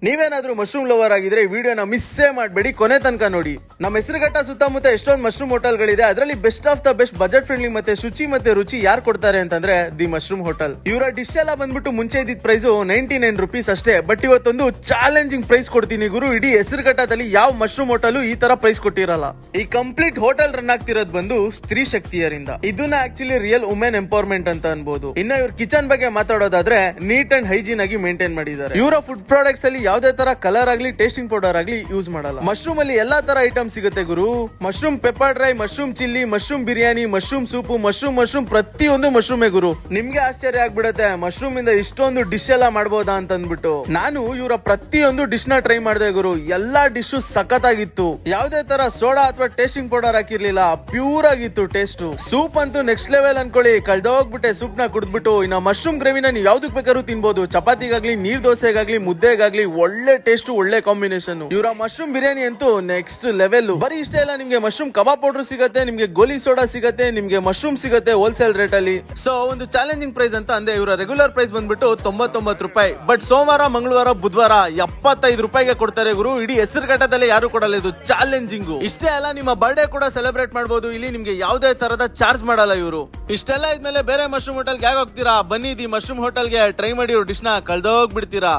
ನೀವೇನಾದ್ರೂ mushroom lover ಆಗಿದ್ರೆ ಈ ವಿಡಿಯೋನ ಮಿಸ್ಸೇ ಮಾಡಬೇಡಿ, ಕೊನೆ ತನಕ ನೋಡಿ. ನಮ್ಮ ಹೆಸರುಘಟ್ಟ ಸುತ್ತಮುತ್ತ ಎಷ್ಟೊಂದು ಮಶ್ರೂಮ್ ಹೋಟೆಲ್ಗಳಿದೆ. ಅದರಲ್ಲಿ best of the best budget friendly ಮತ್ತೆ ಶುಚಿ ಮತ್ತೆ ರುಚಿ ಯಾರು ಕೊಡ್ತಾರೆ ಅಂತಂದ್ರೆ ದಿ ಮಶ್ರೂಮ್ ಹೋಟೆಲ್. ಇವರ ಡಿಶ್ ಎಲ್ಲ ಬಂದ್ಬಿಟ್ಟು ಮುಂಚೆ ಇದ್ದಿದ್ದ ಪ್ರೈಸ್ 99 rupees ಅಷ್ಟೇ. ಬಟ್ ಇವತ್ತೊಂದು ಚಾಲೆಂಜಿಂಗ್ ಪ್ರೈಸ್ ಕೊಡ್ತೀನಿ ಗುರು. ಇಡೀ ಹೆಸರುಘಟ್ಟದಲ್ಲಿ ಯಾವ ಮಶ್ರೂಮ್ ಹೋಟೆಲ್ ಈ ತರ ಪ್ರೈಸ್ ಕೊಟ್ಟಿರಲ್ಲ. ಈ ಕಂಪ್ಲೀಟ್ ಹೋಟೆಲ್ ರನ್ ಆಗ್ತಿರೋದು ಬಂದು ಸ್ತ್ರೀ ಶಕ್ತಿಯರಿಂದ. ಇದನ್ನ ಆಕ್ಚುಲಿ ರಿಯಲ್ ವುಮೆನ್ ಎಂಪವರ್ಮೆಂಟ್ ಅಂತ ಅನ್ಬೋದು. ಇನ್ನ ಇವ್ರ ಕಿಚನ್ ಬಗ್ಗೆ ಮಾತಾಡೋದಾದ್ರೆ ನೀಟ್ ಅಂಡ್ ಹೈಜೀನ್ ಆಗಿ ಮೇಂಟೈನ್ ಮಾಡಿದ್ದಾರೆ. ಇವರ ಫುಡ್ ಪ್ರಾಡಕ್ಟ್ಸ್ ಅಲ್ಲಿ ಯಾವುದೇ ತರ ಕಲರ್ ಆಗ್ಲಿ ಟೇಸ್ಟಿಂಗ್ ಪೌಡರ್ ಆಗ್ಲಿ ಯೂಸ್ ಮಾಡಲ್ಲ. ಮಶ್ರೂಮ್ ಅಲ್ಲಿ ಎಲ್ಲಾ ತರ ಐಟಮ್ ಸಿಗುತ್ತೆ ಗುರು. Mushroom pepper dry, mushroom chilli, mushroom biryani, mushroom soup, mushroom ಪ್ರತಿಯೊಂದು ಮಶ್ರೂಮೇ ಗುರು. ನಿಮ್ಗೆ ಆಶ್ಚರ್ಯ ಆಗ್ಬಿಡುತ್ತೆ ಮಶ್ರೂಮ್ ಇಂದ ಇಷ್ಟೊಂದು ಡಿಶ್ ಎಲ್ಲ ಮಾಡಬಹುದಾ ಅಂತ ಅಂದ್ಬಿಟ್ಟು. ನಾನು ಇವರ ಪ್ರತಿಯೊಂದು ಡಿಶ್ ನ ಟ್ರೈ ಮಾಡಿದೆ ಗುರು. ಎಲ್ಲಾ ಡಿಶ್ ಸಖತ್ತಾಗಿತ್ತು. ಯಾವುದೇ ತರ ಸೋಡಾ ಅಥವಾ ಟೇಸ್ಟಿಂಗ್ ಪೌಡರ್ ಹಾಕಿರ್ಲಿಲ್ಲ. ಪ್ಯೂರ್ ಆಗಿತ್ತು ಟೇಸ್ಟ್. ಸೂಪ್ ಅಂತೂ ನೆಕ್ಸ್ಟ್ ಲೆವೆಲ್ ಅನ್ಕೊಳ್ಳಿ. ಕಳ್ದೋಗ್ಬಿಟ್ಟೆ ಸೂಪ್ ನ ಕುಡಿದ್ಬಿಟ್ಟು. ಇನ್ನ ಮಶ್ರೂಮ್ ಗ್ರೇವಿನ ನೀವು ಯಾವ್ದಕ್ ಬೇಕಾದ್ರೂ ತಿನ್ಬಹುದು. ಚಪಾತಿಗಾಗ್ಲಿ, ನೀರ್ ದೋಸೆಗಾಗ್ಲಿ, ಮುದ್ದೆಗಾಗ್ಲಿ ಒಳ್ಳೆ ಟೇಸ್ಟ್, ಒಳ್ಳೆ ಕಾಂಬಿನೇಷನ್. ಇವರ ಮಶ್ರೂಮ್ ಬಿರಿಯಾನಿ ಅಂತೂ ನೆಕ್ಸ್ಟ್ ಲೆವೆಲ್. ಬರೀ ಇಷ್ಟ ಇಲ್ಲ, ನಿಮ್ಗೆ ಮಶ್ರೂಮ್ ಕಬಾಬ್ ಪೌಡರ್ ಸಿಗುತ್ತೆ, ನಿಮ್ಗೆ ಗೋಲಿ ಸೋಡಾ ಸಿಗುತ್ತೆ, ನಿಮ್ಗೆ ಮಶ್ರೂಮ್ ಸಿಗುತ್ತೆ ಹೋಲ್ಸೇಲ್ ರೇಟ್ ಅಲ್ಲಿ. ಸೊ ಒಂದು ಚಾಲೆಂಜಿಂಗ್ ಪ್ರೈಸ್ ಅಂತ ಅಂದೆ. ಇವರ ರೆಗ್ಯುಲರ್ ಪ್ರೈಸ್ ಬಂದ್ಬಿಟ್ಟು 99 ರೂಪಾಯಿ. ಬಟ್ ಸೋಮವಾರ, ಮಂಗಳವಾರ, ಬುಧವಾರ 75 ರೂಪಾಯಿಗೆ ಕೊಡ್ತಾರೆ ಗುರು. ಇಡೀ ಹೆಸರುಘಟ್ಟದಲ್ಲಿ ಯಾರು ಕೊಡಲ್ಲ. ಇದು ಚಾಲೆಂಜಿಂಗ್. ಇಷ್ಟೇ ಅಲ್ಲ, ನಿಮ್ಮ ಬರ್ಡೇ ಕೂಡ ಸೆಲೆಬ್ರೇಟ್ ಮಾಡಬಹುದು ಇಲ್ಲಿ. ನಿಮ್ಗೆ ಯಾವುದೇ ತರದ ಚಾರ್ಜ್ ಮಾಡಲ್ಲ ಇವರು. ಇಷ್ಟೆಲ್ಲ ಇದ್ಮೇಲೆ ಬೇರೆ ಮಶ್ರೂಮ್ ಹೋಟೆಲ್ಗೆ ಯಾಕೆ ಹೋಗ್ತೀರಾ? ಬನ್ನಿ ದಿ ಮಶ್ರೂಮ್ ಹೋಟೆಲ್ಗೆ ಟ್ರೈ ಮಾಡಿ. ಡಿಶ್ ನ ಕಳ್ದೋಗ್ಬಿಡ್ತೀರಾ.